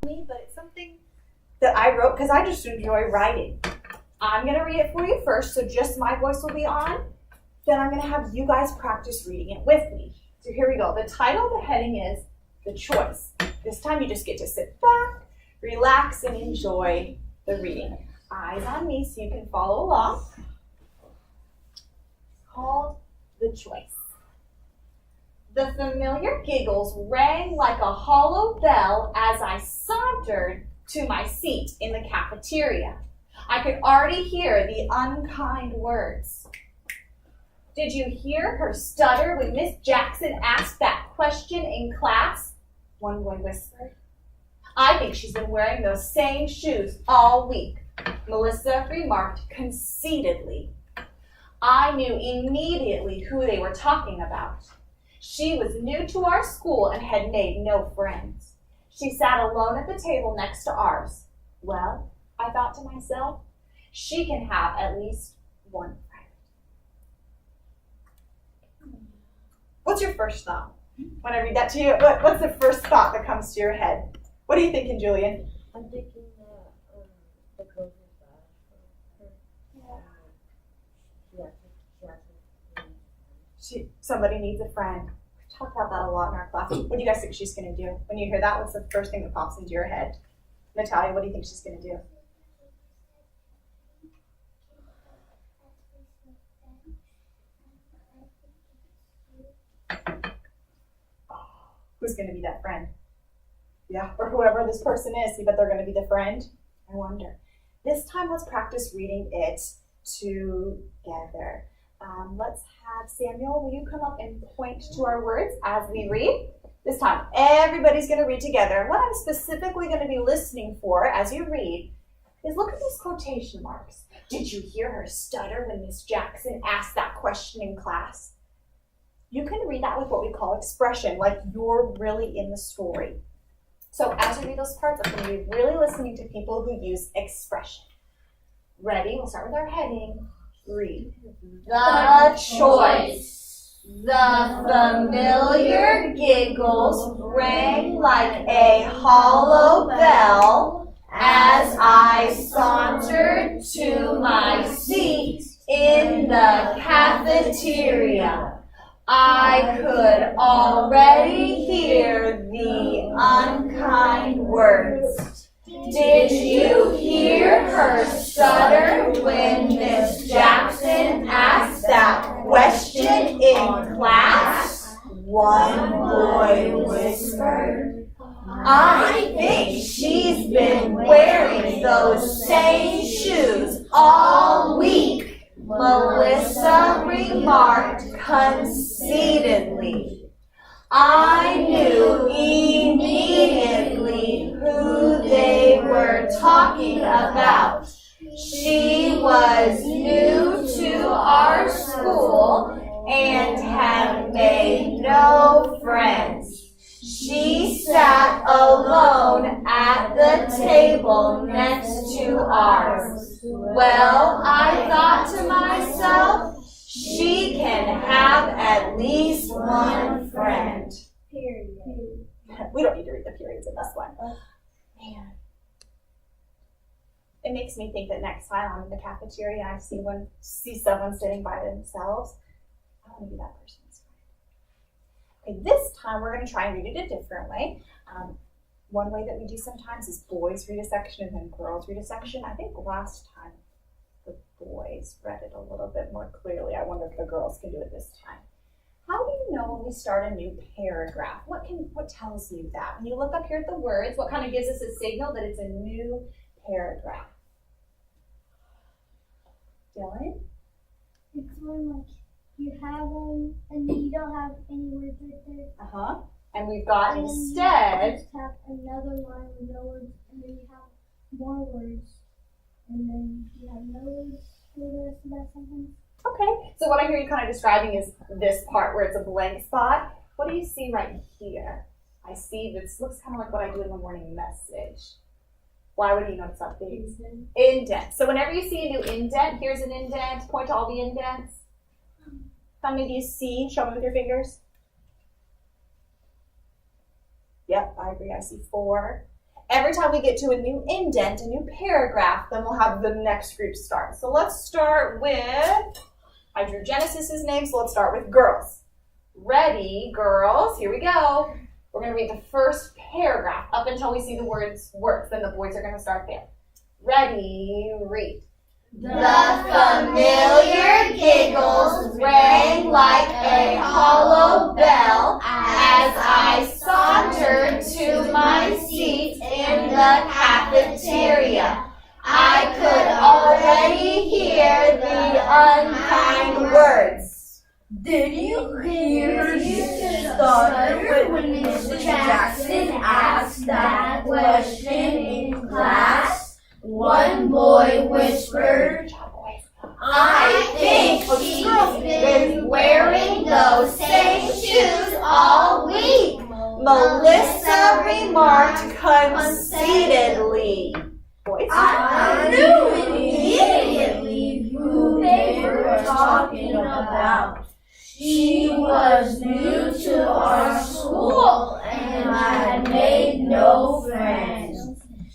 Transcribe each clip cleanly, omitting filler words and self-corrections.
me, but it's something that I wrote because I just enjoy writing. I'm going to read it for you first, so just my voice will be on. Then I'm going to have you guys practice reading it with me. So here we go. The title of the heading is The Choice. This time you just get to sit back, relax, and enjoy the reading. Eyes on me so you can follow along. It's called The Choice. The familiar giggles rang like a hollow bell as I sauntered to my seat in the cafeteria. I could already hear the unkind words. Did you hear her stutter when Miss Jackson asked that question in class? One boy whispered. I think she's been wearing those same shoes all week, Melissa remarked conceitedly. I knew immediately who they were talking about. She was new to our school and had made no friends. She sat alone at the table next to ours. Well, I thought to myself, she can have at least one friend. What's your first thought? When I read that to you, what's the first thought that comes to your head? What are you thinking, Julian? I'm thinking that the clothes are bad for her. Somebody needs a friend. We've talked about that a lot in our class. What do you guys think she's going to do? When you hear that, what's the first thing that pops into your head? Natalia, what do you think she's going to do? Who's going to be that friend? Yeah, or whoever this person is, see, but they're going to be the friend. I wonder. This time, let's practice reading it together. Let's have Samuel, will you come up and point to our words as we read? This time, everybody's going to read together. What I'm specifically going to be listening for as you read is look at these quotation marks. Did you hear her stutter when Miss Jackson asked that question in class? You can read that with what we call expression, like you're really in the story. So as we read those parts, I'm going to be really listening to people who use expression. Ready? We'll start with our heading. Read. The choice. The familiar giggles rang like a hollow bell as I sauntered to my seat in the cafeteria. I could already hear the unkind words. Did you hear her stutter when Miss Jackson asked that question in class? One boy whispered. I think she's been wearing those same shoes all week, Melissa remarked conceitedly. I knew immediately who they were talking about. She was new to our school and had made no friends. She sat alone at the table next to ours. Well, I thought to myself, she can have at least one friend. Period. We don't need to read the periods in this one. Man. It makes me think that next time I'm in the cafeteria and I see someone sitting by themselves, I want to be that person's friend. Okay, this time we're going to try and read it a different way. One way that we do sometimes is boys read a section and then girls read a section. I think last time the boys read it a little bit more clearly. I wonder if the girls can do it this time. How do you know when we start a new paragraph? What tells you that? When you look up here at the words, what kind of gives us a signal that it's a new paragraph? Dylan? It's when like you have them and then you don't have any words right there. Uh-huh. And we've got And instead. you just have another line with no words, and then you have more words, and then you have no words for the rest of that sentence. Okay, so what I hear you kind of describing is this part where it's a blank spot. What do you see right here? I see this looks kind of like what I do in the morning message. Why would you notice that these? Indent. So whenever you see a new indent, here's an indent. Point to all the indents. How many do you see? Show me with your fingers. Yep, I agree. I see 4. Every time we get to a new indent, a new paragraph, then we'll have the next group start. So let's start with, I drew Genesis's name, so let's start with girls. Ready, girls? Here we go. We're going to read the first paragraph up until we see the words works. Then the boys are going to start there. Ready, read. The familiar giggles rang like a hollow bell as I sauntered to my seat in the cafeteria. I could already hear the unkind words. Did you hear you stutter when Mr. Jackson asked that question in class? One boy whispered, I think she's been wearing those same shoes all week. Melissa remarked conceitedly. Boys? I knew immediately who they were talking about. She was new to our school and I had made no friends.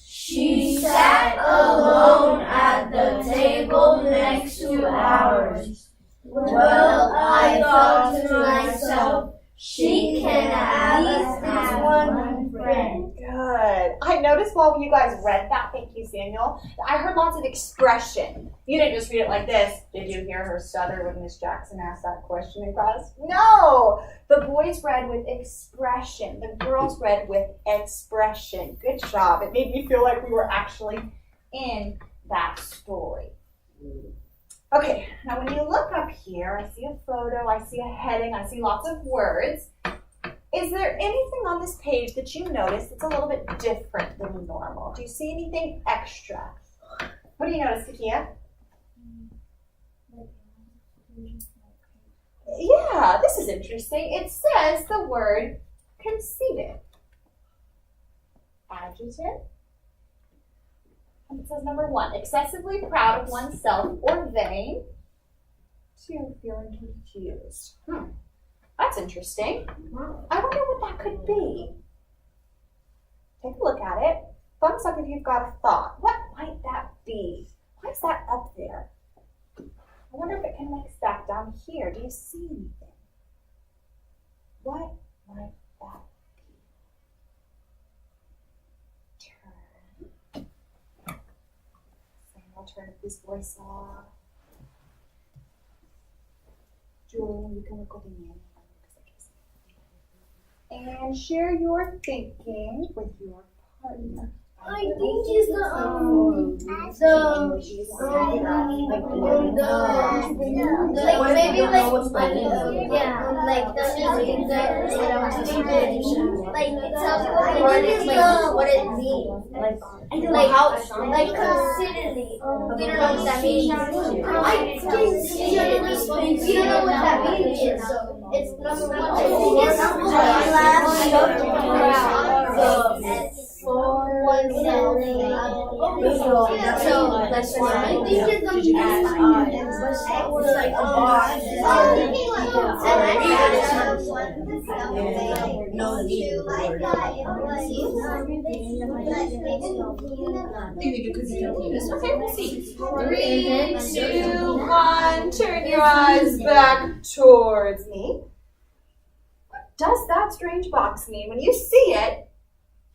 She sat alone at the table next to ours. Well, I thought to myself, she can at least have one friend. Good. I noticed while you guys read that, thank you, Samuel, I heard lots of expression. You didn't just read it like this. Did you hear her stutter when Miss Jackson asked that question in class? No! The boys read with expression. The girls read with expression. Good job. It made me feel like we were actually in that story. Okay, now when you look up here, I see a photo, I see a heading, I see lots of words. Is there anything on this page that you notice that's a little bit different than normal? Do you see anything extra? What do you notice, Takia? Yeah, this is interesting. It says the word conceited. Adjective. And it says number 1, excessively proud of oneself or vain. 2, feeling confused. That's interesting. I wonder what that could be. Take a look at it. Thumbs up if you've got a thought. What might that be? Why is that up there? I wonder if it connects back down here. Do you see anything? What might that be? Turn. I'll turn this voice off. Julian, you can look over me. And share your thinking with your partner. I think it's the maybe like what it means. Like how considerably. We don't know what that means. I considerably. We don't know what that means. It's number 1. So that's one. I think it's like a box. Okay, we'll see. 3, 2, 1. Turn your eyes back towards me. What does that strange box mean? When you see it,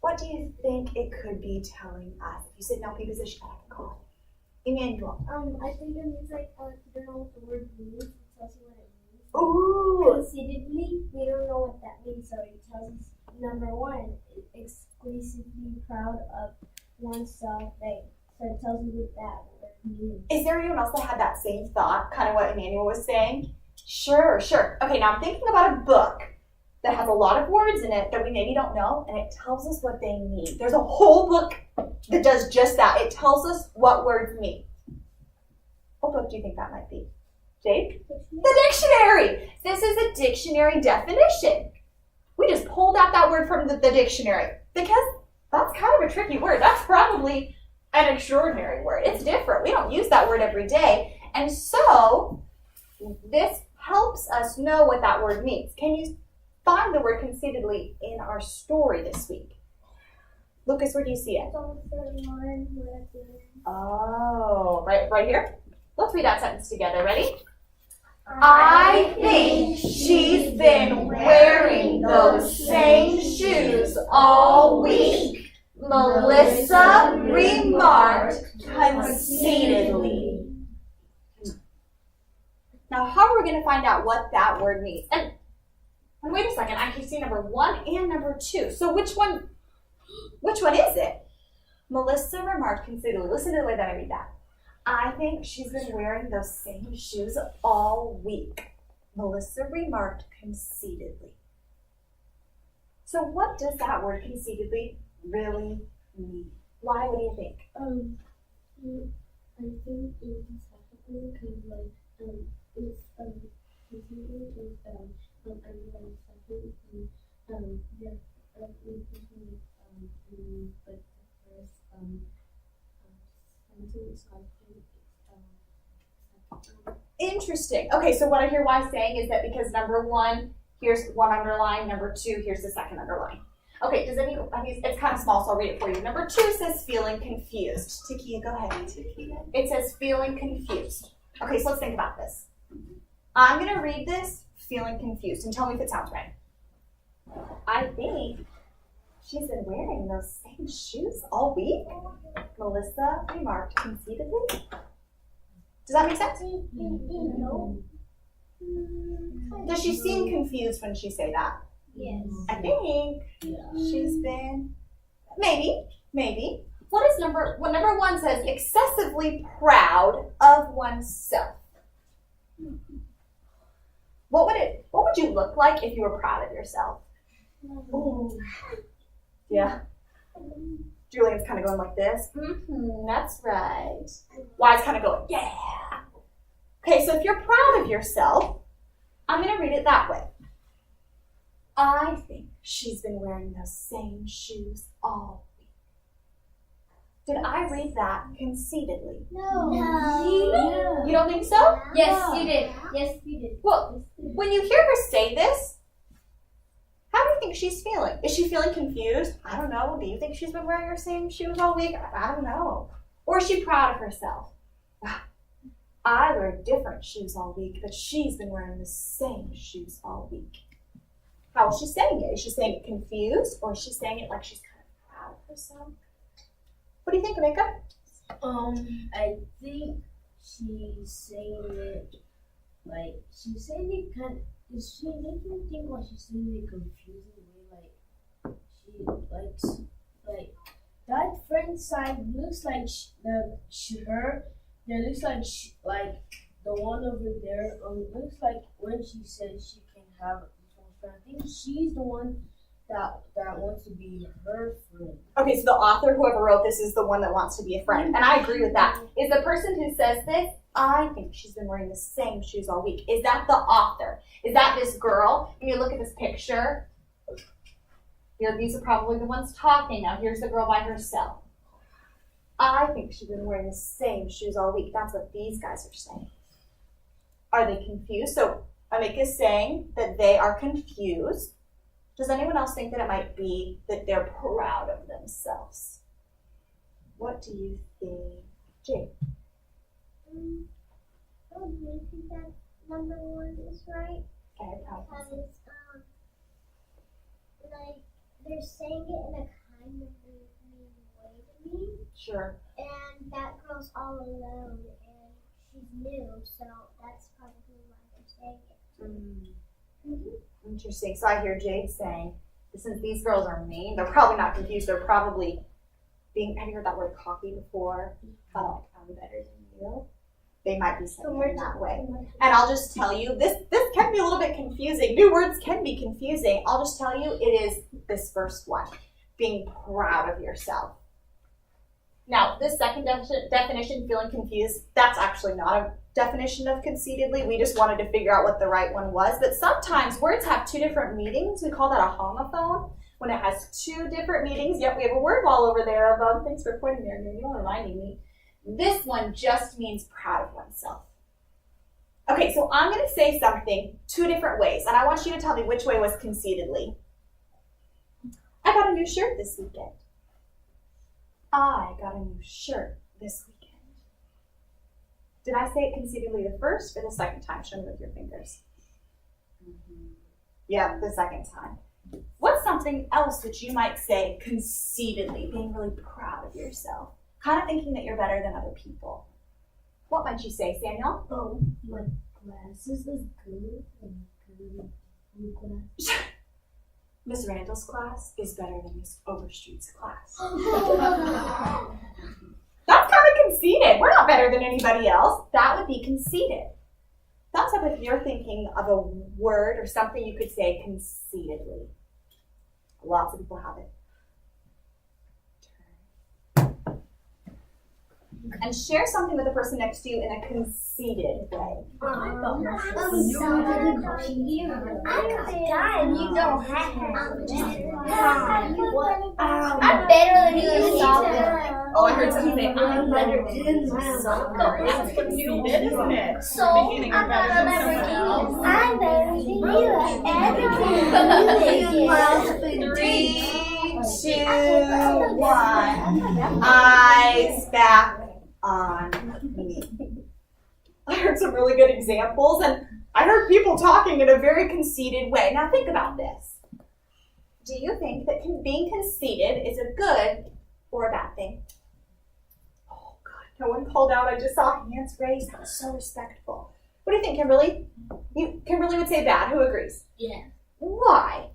what do you think it could be telling us? If you sit in LP position, I can call it. Emmanuel. I think it means like, I don't know what the word means. It tells you what it means. Ooh. Conceitedly, we don't know what that means, so it tells us, number 1, exclusively proud of oneself. So it tells you what that word means. Is there anyone else that had that same thought, kind of what Emmanuel was saying? Sure. Okay, now I'm thinking about a book that has a lot of words in it that we maybe don't know, and it tells us what they mean. There's a whole book that does just that. It tells us what words mean. What book do you think that might be? Jake? The dictionary. This is a dictionary definition. We just pulled out that word from the dictionary because that's kind of a tricky word. That's probably an extraordinary word. It's different. We don't use that word every day. And so this helps us know what that word means. Can you find the word conceitedly in our story this week? Lucas, where do you see it? Right Oh, right here? Let's read that sentence together. Ready? I think she's been wearing those same shoes all week, Melissa remarked conceitedly. Now, how are we going to find out what that word means? And wait a second, I can see number 1 and number 2. So which one is it? Melissa remarked conceitedly. Listen to the way that I read that. I think she's been wearing those same shoes all week. Melissa remarked conceitedly. So what does that word conceitedly really mean? Why? What do you think? I think it's secondly because like it's conceiving is and then second yeah but the first sentence I think Interesting. Okay, so what I hear why saying is that because number 1, here's one underline, number 2, here's the second underline. Okay, it's kind of small, so I'll read it for you. Number 2 says feeling confused. Takia, go ahead. It says feeling confused. Okay, so let's think about this. I'm going to read this feeling confused and tell me if it sounds right. I think she's been wearing those same shoes all week, Melissa remarked conceitedly. Does that make sense? no. Does she seem confused when she say that? Yes. I think she's been, maybe. What number 1 says? Excessively proud of oneself. What would you look like if you were proud of yourself? Ooh. Yeah. Julian's kind of going like this. That's right. Wyatt's kind of going, yeah. Okay, so if you're proud of yourself, I'm going to read it that way. I think she's been wearing those same shoes all week. Did I read that conceitedly? No. You don't think so? Yes, you did. Yes, you did. Well, when you hear her say this, how do you think she's feeling? Is she feeling confused? I don't know. Do you think she's been wearing her same shoes all week? I don't know. Or is she proud of herself? I wear different shoes all week, but she's been wearing the same shoes all week. How is she saying it? Is she saying it confused, or is she saying it like she's kind of proud of herself? What do you think, Amika? I think she's saying it like she's saying it kind of. Is she making me think like she's saying it confusing way? Like she likes like that friend side looks like her. That looks like the one over there. Looks like when she says she can have this one friend. I think she's the one that wants to be her friend. Okay, so the author, whoever wrote this, is the one that wants to be a friend. And I agree with that. Is the person who says this, I think she's been wearing the same shoes all week. Is that the author? Is that this girl? When you look at this picture, these are probably the ones talking. Now here's the girl by herself. I think she's been wearing the same shoes all week. That's what these guys are saying. Are they confused? So Amika is saying that they are confused. Does anyone else think that it might be that they're proud of themselves? What do you think? Jane? I think that number 1 is right. Okay, Because like they're saying it in a kind of mean way to me. sure. And that girl's all alone and she's new, so that's probably why they're saying it. Interesting. So I hear Jade saying, since these girls are mean, they're probably not confused. They're probably being, have you heard that word cocky before? Kind of like, I'm better than you. They might be saying it in that way. And I'll just tell you, this can be a little bit confusing. New words can be confusing. I'll just tell you, it is this first one, being proud of yourself. Now, this second definition, feeling confused, that's actually not a definition of conceitedly. We just wanted to figure out what the right one was. But sometimes words have 2 different meanings. We call that a homophone. When it has 2 different meanings. Yep, we have a word wall over there. Thanks for pointing there. You're reminding me. This one just means proud of oneself. Okay, so I'm going to say something 2 different ways. And I want you to tell me which way was conceitedly. I got a new shirt this weekend. I got a new shirt this weekend. Did I say it conceitedly the first or the second time? Show me with your fingers. Yeah, the second time. What's something else that you might say conceitedly, being really proud of yourself? Kind of thinking that you're better than other people. What might you say, Samuel? Oh, my glasses is good and good. Miss Randall's class is better than Miss Overstreet's class. That's kind of conceited. We're not better than anybody else. That would be conceited. Thumbs up if you're thinking of a word or something you could say conceitedly. Lots of people have it. And share something with the person next to you in a conceited way. I'm you don't have I'm better than you in soccer. Oh, I heard someone say, I'm better than soccer. That's conceited, isn't it? So, I'm better than you at everything. 3, 2, 1. Eyes back on me. I heard some really good examples, and I heard people talking in a very conceited way. Now think about this. Do you think that being conceited is a good or a bad thing? Oh God, no one called out. I just saw hands raised. That was so respectful. What do you think, Kimberly? Kimberly would say bad. Who agrees? Yeah. Why?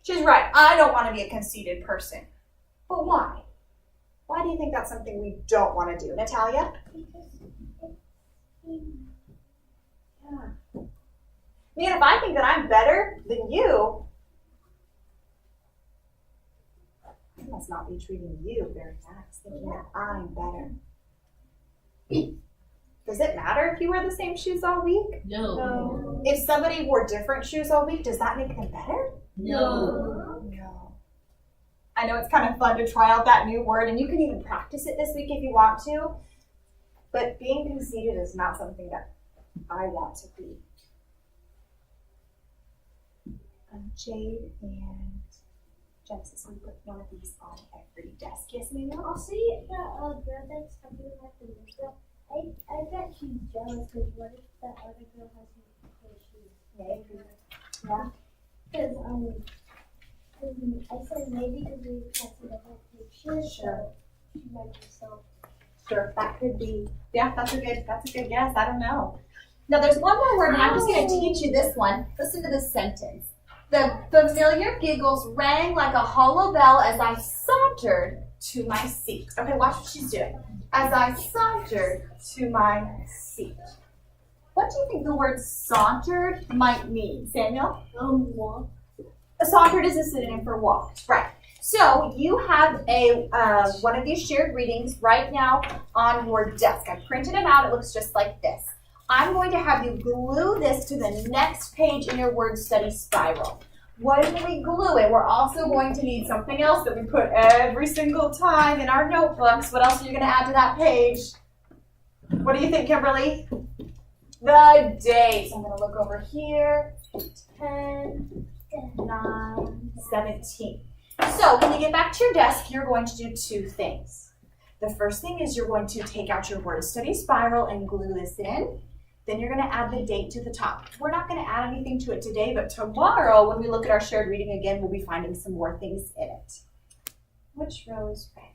She's right. I don't want to be a conceited person. But why? Why do you think that's something we don't want to do? Natalia? Yeah. Man, if I think that I'm better than you, I must not be treating you very nice, thinking that I'm better. Does it matter if you wear the same shoes all week? No. If somebody wore different shoes all week, does that make them better? No. No. I know it's kind of fun to try out that new word, and you can even practice it this week if you want to. But being conceited is not something that I want to be. Jade and Genesis, we put one of these on every desk. Yes, Mama? I'll see that girl that's talking about the makeup. I bet she's jealous because what if that other girl has her shoes? Yeah. Because I said maybe because we can't see the whole picture. Sure. So she might be so. Sure, that could be. Yeah, that's a good guess. I don't know. Now there's one more word, and I'm just going to teach you this one. Listen to this sentence. The familiar giggles rang like a hollow bell as I sauntered to my seat. Okay, watch what she's doing. As I sauntered to my seat. What do you think the word sauntered might mean, Samuel? Walk. Sauntered is a synonym for walked, right? So you have a one of these shared readings right now on your desk. I printed them out. It looks just like this. I'm going to have you glue this to the next page in your word study spiral. What do we glue it? We're also going to need something else that we put every single time in our notebooks. What else are you going to add to that page? What do you think, Kimberly? The dates. I'm going to look over here. 10, 9, 17. So when you get back to your desk, you're going to do two things. The first thing is you're going to take out your word study spiral and glue this in. Then you're going to add the date to the top. We're not going to add anything to it today, but tomorrow when we look at our shared reading again, we'll be finding some more things in it. Which row is red?